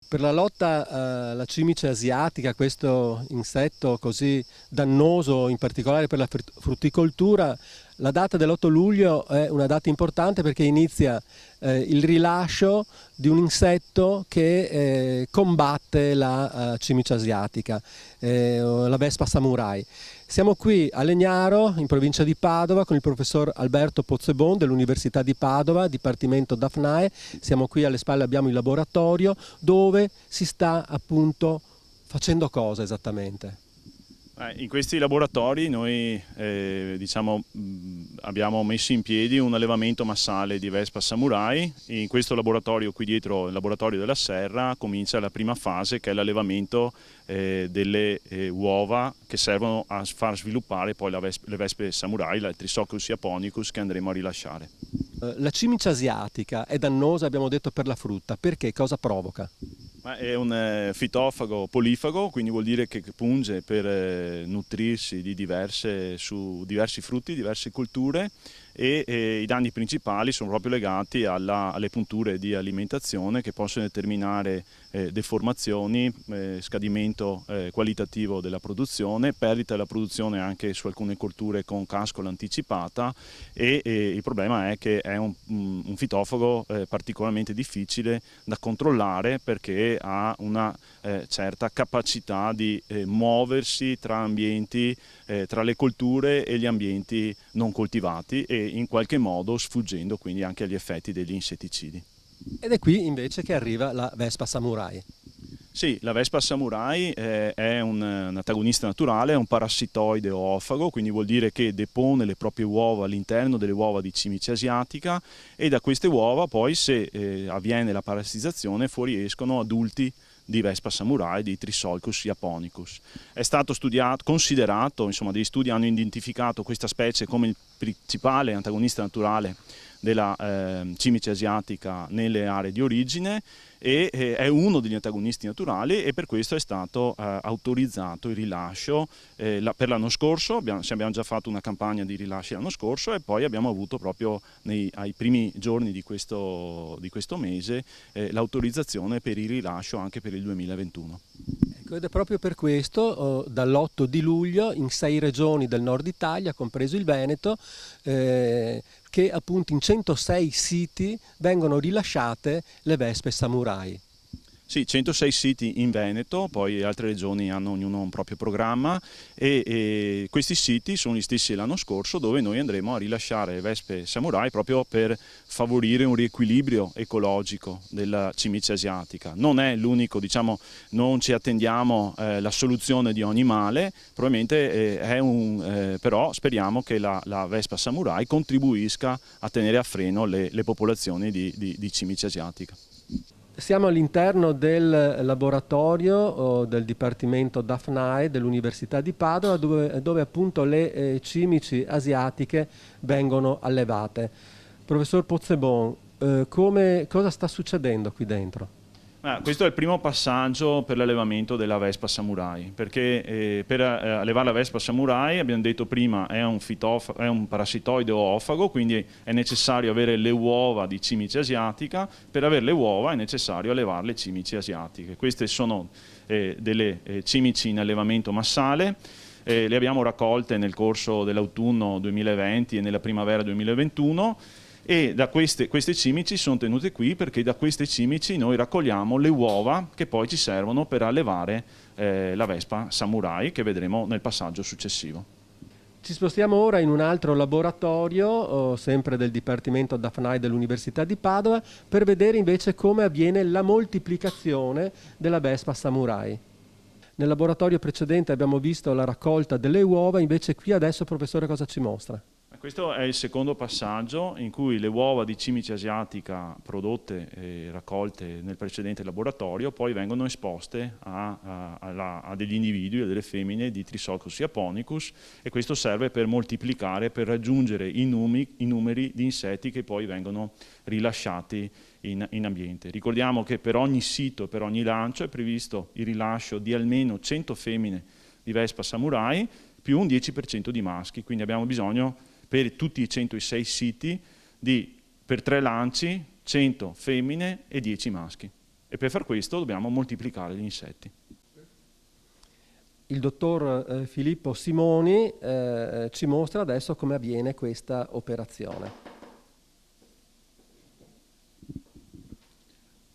Per la lotta alla cimice asiatica, questo insetto così dannoso, in particolare per la frutticoltura, la data dell'8 luglio è una data importante perché inizia il rilascio di un insetto che combatte la cimice asiatica, la Vespa samurai. Siamo qui a Legnaro, in provincia di Padova, con il professor Alberto Pozzebon dell'Università di Padova, Dipartimento DAFNAE. Siamo qui alle spalle, abbiamo il laboratorio dove si sta appunto facendo cosa esattamente? In questi laboratori noi abbiamo messo in piedi un allevamento massale di Vespa samurai. In questo laboratorio qui dietro, il laboratorio della Serra, comincia la prima fase, che è l'allevamento delle uova che servono a far sviluppare poi le vespe samurai, la Trisochus japonicus, che andremo a rilasciare. La cimice asiatica è dannosa, abbiamo detto, per la frutta. Perché? Cosa provoca? È un fitofago polifago, quindi vuol dire che punge per nutrirsi su diversi frutti, diverse colture, e i danni principali sono proprio legati alle punture di alimentazione che possono determinare deformazioni, scadimento qualitativo della produzione, perdita della produzione anche su alcune colture con cascola anticipata, e il problema è che è un fitofago particolarmente difficile da controllare perché ha una certa capacità di muoversi tra ambienti, tra le colture e gli ambienti non coltivati, e in qualche modo sfuggendo quindi anche agli effetti degli insetticidi. Ed è qui invece che arriva la Vespa samurai. Sì, la Vespa samurai è un antagonista naturale, è un parassitoide oofago, quindi vuol dire che depone le proprie uova all'interno delle uova di cimice asiatica, e da queste uova poi, se avviene la parassitizzazione, fuoriescono adulti di Vespa samurai, di Trisochus japonicus. È stato considerato, insomma, degli studi hanno identificato questa specie come il principale antagonista naturale della cimice asiatica nelle aree di origine, e è uno degli antagonisti naturali, e per questo è stato autorizzato il rilascio per l'anno scorso. Abbiamo già fatto una campagna di rilasci l'anno scorso, e poi abbiamo avuto proprio ai primi giorni di questo mese l'autorizzazione per il rilascio anche per il 2021. Ed è proprio per questo, dall'8 di luglio, in 6 regioni del nord Italia, compreso il Veneto, che appunto in 106 siti vengono rilasciate le vespe samurai. Sì, 106 siti in Veneto, poi altre regioni hanno ognuno un proprio programma, e questi siti sono gli stessi dell'anno scorso, dove noi andremo a rilasciare vespe samurai proprio per favorire un riequilibrio ecologico della cimice asiatica. Non è l'unico, diciamo, non ci attendiamo la soluzione di ogni male, probabilmente però speriamo che la vespa samurai contribuisca a tenere a freno le popolazioni di cimice asiatica. Siamo all'interno del laboratorio del Dipartimento DAFNAE dell'Università di Padova, dove appunto le cimici asiatiche vengono allevate. Professor Pozzebon, cosa sta succedendo qui dentro? Questo è il primo passaggio per l'allevamento della Vespa samurai, perché per allevare la Vespa samurai, abbiamo detto prima, è un parassitoide oofago, quindi è necessario avere le uova di cimice asiatica. Per avere le uova è necessario allevare le cimici asiatiche. Queste sono delle cimici in allevamento massale. Le abbiamo raccolte nel corso dell'autunno 2020 e nella primavera 2021. E da queste cimici sono tenute qui perché da queste cimici noi raccogliamo le uova che poi ci servono per allevare la Vespa samurai, che vedremo nel passaggio successivo. Ci spostiamo ora in un altro laboratorio, sempre del Dipartimento DAFNAE dell'Università di Padova, per vedere invece come avviene la moltiplicazione della Vespa samurai. Nel laboratorio precedente abbiamo visto la raccolta delle uova, invece qui adesso, professore, cosa ci mostra? Questo è il secondo passaggio, in cui le uova di cimice asiatica prodotte e raccolte nel precedente laboratorio poi vengono esposte a degli individui, a delle femmine di Trisochus japonicus, e questo serve per moltiplicare, per raggiungere i numeri di insetti che poi vengono rilasciati in ambiente. Ricordiamo che per ogni sito, per ogni lancio è previsto il rilascio di almeno 100 femmine di Vespa samurai più un 10% di maschi, quindi abbiamo bisogno per tutti i 106 siti per 3 lanci, 100 femmine e 10 maschi. E per far questo dobbiamo moltiplicare gli insetti. Il dottor Filippo Simoni ci mostra adesso come avviene questa operazione.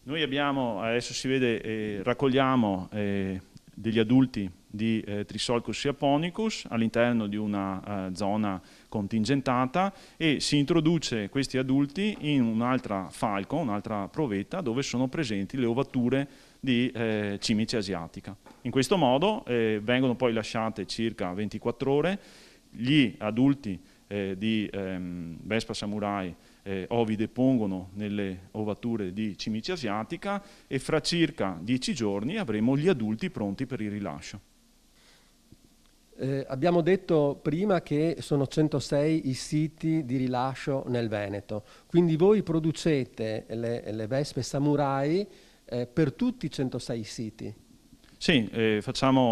Noi abbiamo, adesso si vede, raccogliamo degli adulti di Trissolcus japonicus all'interno di una zona contingentata e si introduce questi adulti in un'altra falco, un'altra provetta, dove sono presenti le ovature di cimice asiatica. In questo modo vengono poi lasciate circa 24 ore, gli adulti di Vespa samurai ovi depongono nelle ovature di cimice asiatica e fra circa 10 giorni avremo gli adulti pronti per il rilascio. Abbiamo detto prima che sono 106 i siti di rilascio nel Veneto, quindi voi producete le vespe samurai per tutti i 106 siti? Sì,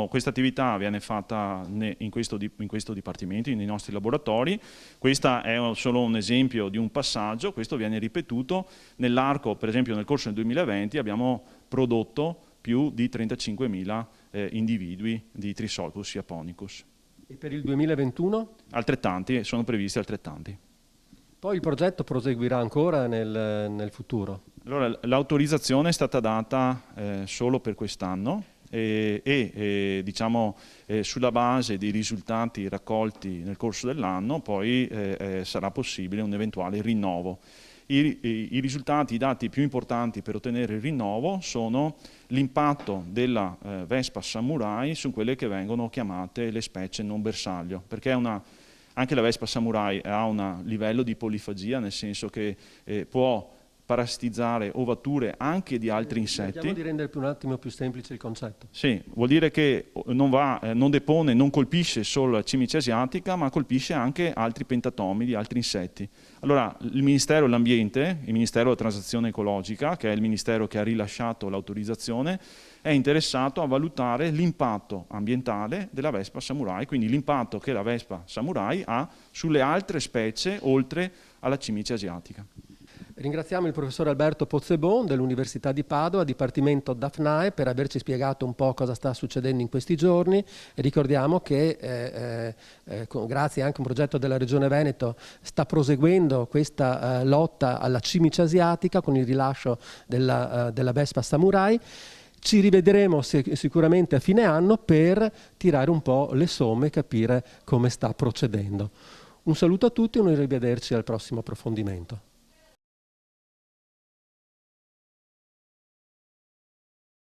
questa attività viene fatta in questo dipartimento, nei nostri laboratori. Questo è solo un esempio di un passaggio, questo viene ripetuto nell'arco, per esempio nel corso del 2020 abbiamo prodotto più di 35.000 individui di Trissolcus japonicus. E per il 2021? Altrettanti, sono previsti altrettanti. Poi il progetto proseguirà ancora nel futuro? Allora, l'autorizzazione è stata data solo per quest'anno diciamo, sulla base dei risultati raccolti nel corso dell'anno poi sarà possibile un eventuale rinnovo. I risultati, i dati più importanti per ottenere il rinnovo sono l'impatto della Vespa samurai su quelle che vengono chiamate le specie non bersaglio, perché anche la Vespa samurai ha un livello di polifagia, nel senso che può parassitizzare ovature anche di altri insetti. Cerchiamo di rendere un attimo più semplice il concetto. Sì, vuol dire che non depone, non colpisce solo la cimice asiatica, ma colpisce anche altri pentatomidi, altri insetti. Allora, il Ministero dell'Ambiente, il Ministero della Transizione Ecologica, che è il Ministero che ha rilasciato l'autorizzazione, è interessato a valutare l'impatto ambientale della Vespa samurai, quindi l'impatto che la Vespa samurai ha sulle altre specie oltre alla cimice asiatica. Ringraziamo il professor Alberto Pozzebon dell'Università di Padova, Dipartimento DAFNAE, per averci spiegato un po' cosa sta succedendo in questi giorni e ricordiamo che grazie anche a un progetto della Regione Veneto sta proseguendo questa lotta alla cimice asiatica con il rilascio della Vespa samurai. Ci rivedremo sicuramente a fine anno per tirare un po' le somme e capire come sta procedendo. Un saluto a tutti e un rivederci al prossimo approfondimento.